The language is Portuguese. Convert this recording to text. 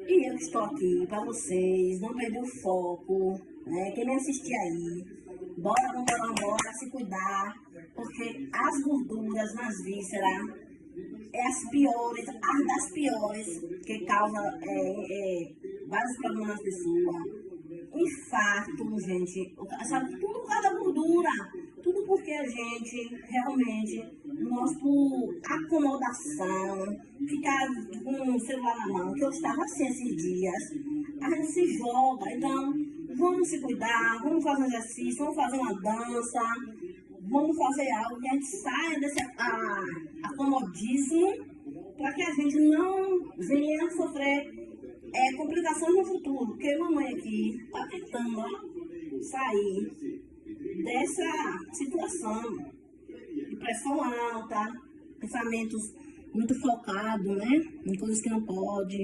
E eu estou aqui para vocês, não perder o foco, né? Quem me assistir aí, bora se cuidar, porque as gorduras nas vísceras é as piores, as das piores, que causa vários problemas nas pessoas. Infarto, gente, sabe, tudo por causa da gordura, tudo porque a gente realmente, nosso acomodação, ficar com o celular na mão, que eu estava assim esses dias, a gente se joga. Então, vamos se cuidar, vamos fazer um exercício, vamos fazer uma dança, vamos fazer algo que a gente saia desse acomodismo, para que a gente não venha sofrer complicações no futuro, porque a mamãe aqui está tentando sair dessa situação de pressão alta, pensamentos muito focados, né, em coisas que não pode.